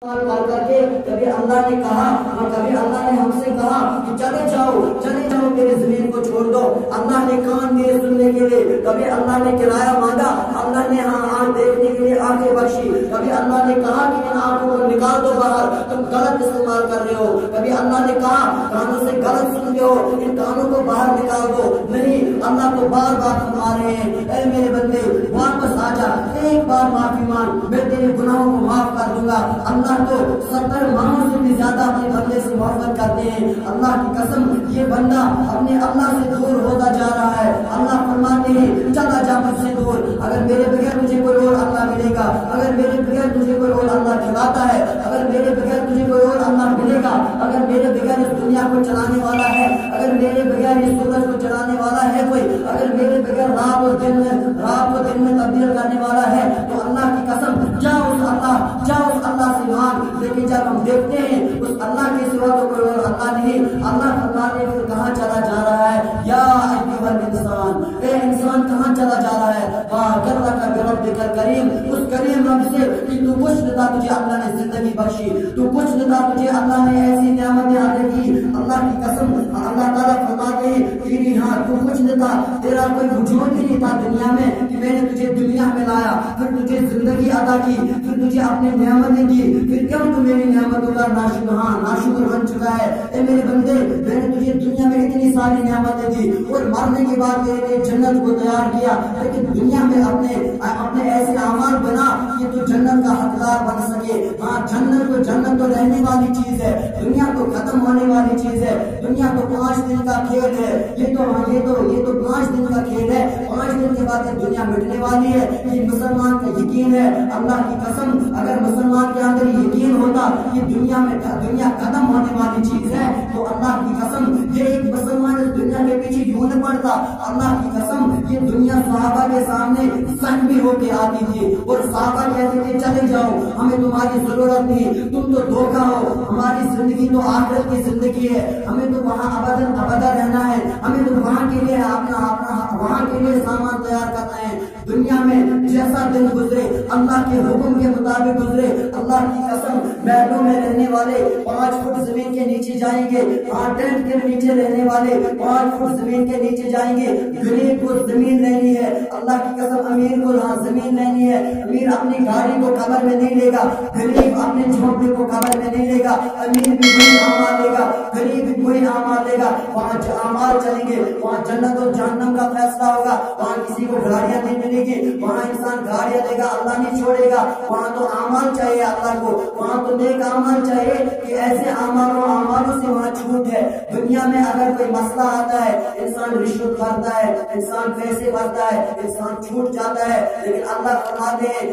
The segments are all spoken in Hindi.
कर करके कभी अल्लाह ने कहा और कभी अल्लाह ने हमसे कहा कि चले जाओ मेरे जमीन को छोड़ दो। अल्लाह ने कान दिए सुनने के लिए, कभी अल्लाह ने किराया मांगा, अल्लाह ने आँख देखने के लिए आंखें बख्शी, कभी अल्लाह ने कहा कि इन आंखों को निकाल दो बाहर, तुम गलत इस्तेमाल कर रहे हो। कभी अल्लाह ने कहा कानों से गलत सुन रहे हो, इन कानों को बाहर निकाल दो। नहीं, अल्लाह को बार बार फरमा रहे हैं, ऐ मेरे बंदे वापस आ जा, एक बार माफी मांग, मैं तेरे गुनाहों को माफ कर दूंगा। अल्लाह तो 70 माहों से भी ज्यादा अपने बंदे से मोहब्बत करते हैं। अल्लाह की कसम, ये बंदा अपने अल्लाह से दूर होता जा रहा है। अल्लाह फरमाते हैं चला जा मुझसे दूर, अगर मेरे बगैर तुझे कोई और अल्लाह मिलेगा, अगर मेरे बगैर तुझे कोई और अल्लाह खिलाता है, अगर मेरे बगैर तुझे कोई और अल्लाह मिलेगा, अगर मेरे बगैर इस दुनिया को चलाने वाला है, अगर मेरे बगैर इस सूरज को चलाने वाला है कोई, अगर मेरे बगैर रात और दिन में तब्दील करने वाला है, तो अल्लाह की कसम जाओ उस अल्लाह से मांग। लेकिन जब हम देखते हैं उस अल्लाह के सिवा तो कोई और अल्लाह नहीं, अल्लाह फरमाने फिर कहाँ चला जा रहा है, या अय्युहल इंसान, ए इंसान कहाँ चला जा रहा है, करीम, उस करीम रब से कि तू कुछ देता तुझे अल्लाह ने जिंदगी बख्शी, तू कुछ देता तुझे अल्लाह ने ऐसी नेमतें अता की। अल्लाह की कसम, अल्लाह ताला फरमाते हैं कि हाँ तू कुछ देता, तेरा कोई वजूद ही नहीं था दुनिया में कि मैंने तुझे दुनिया में लाया, फिर तुझे जिंदगी अदा की, फिर तुझे अपनी नेमतें दी, फिर क्यों तू मेरी नेमतों का नाशुक्र बन चुका है। ए मेरे बंदे, मैंने तुझे दुनिया में इतनी सारी नेमतें दी और मरने के बाद तेरे लिए जन्नत को तैयार किया, लेकिन दुनिया में अपने ऐसे अमाल बना कि तू जन्नत का हकदार बन सके। हाँ, जन्नत तो रहने वाली चीज है, दुनिया तो खत्म होने वाली चीज है। दुनिया तो 5 दिन का खेल है, ये तो 5 दिन का खेल है, 5 दिन के बाद ये दुनिया मिटने वाली है। ये मुसलमान का यकीन है। अल्लाह की कसम, अगर मुसलमान के अंदर यकीन होता कि दुनिया खत्म होने वाली चीज है, तो अल्लाह की कसम ये एक मुसलमान इस दुनिया के पीछे यूं न पड़ता। अल्लाह की कसम, ये दुनिया सहाबा के सामने जख्मी होके आती थी और सहाबा कहते थे चले जाओ, हमें तुम्हारी जरूरत नहीं, तुम तो धोखा हो, हमारी जिंदगी तो आखिरत की जिंदगी है, हमें तो वहाँ अबदा रहना है, हमें तो वहाँ के लिए वहाँ के लिए सामान तैयार करना है। दुनिया में जैसा दिन गुजरे अल्लाह के हुक्म के मुताबिक गुजरे। अल्लाह की कसम, महलों में रहने वाले 5 फुट जमीन के नीचे जाएंगे, टेंट के नीचे रहने वाले 5 फुट जमीन के नीचे जाएंगे। गरीब को जमीन लेनी है, अल्लाह की कसम अमीर को जमीन लेनी है। अमीर अपनी गाड़ी को कब्र में नहीं लेगा, गरीब अपने झोंपड़े को कब्र में नहीं लेगा। अमीर भी वही अमाल लेगा, गरीब भी वही अमाल लेगा। वहाँ अमाल चलेंगे, वहाँ जन्नत और जहन्नम का फैसला होगा। वहाँ किसी को गाड़ियां नहीं मिलेगी, वहाँ इंसान गाड़ियां देगा, अल्लाह नहीं छोड़ेगा। वहाँ तो अमाल चाहिए अल्लाह को, वहाँ तो नेक अमाल चाहिए कि ऐसे अमालों से वहाँ छूट है। दुनिया में अगर कोई मसला आता है, इंसान रिश्वत खाता है, इंसान पैसे भरता है, इंसान छूट जाता है, लेकिन अल्लाह फरमाते हैं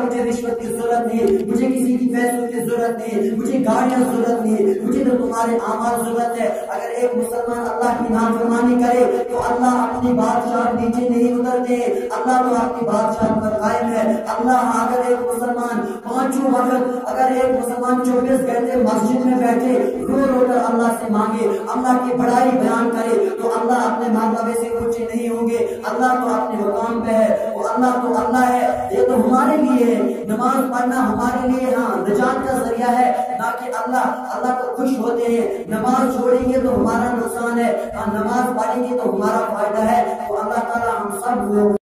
मुझे रिश्वत की जरूरत नहीं, मुझे किसी की पैसों की जरूरत नहीं, मुझे गाड़ियां जरूरत नहीं, मुझे तो तुम्हारे अमाल जरूरत है। अगर एक मुसलमान अल्लाह की नाफरमानी करे तो अल्लाह अपनी बादशाह नीचे नहीं उतरते, अल्लाह तो अपनी बादशाह पर कायम है। अल्लाह अगर एक मुसलमान 5 वक्त, अगर एक मुसलमान 24 घंटे मस्जिद में बैठे रो कर अल्लाह से मांगे, अल्लाह की बड़ाई बयान करे, तो अल्लाह अपने मर्तबे से ऊंचे नहीं होंगे। अल्लाह तो अपने मुकाम पे है, वो अल्लाह तो अल्लाह है। ये तो हमारे लिए है, नमाज पढ़ना हमारे लिए निजात का जरिया है, ना कि अल्लाह तो खुश होते हैं। नमाज छोड़ेंगे तो हमारा नुकसान है, नमाज पढ़ेंगे तो हमारा फायदा है। तो अल्लाह ताला हम सब लोग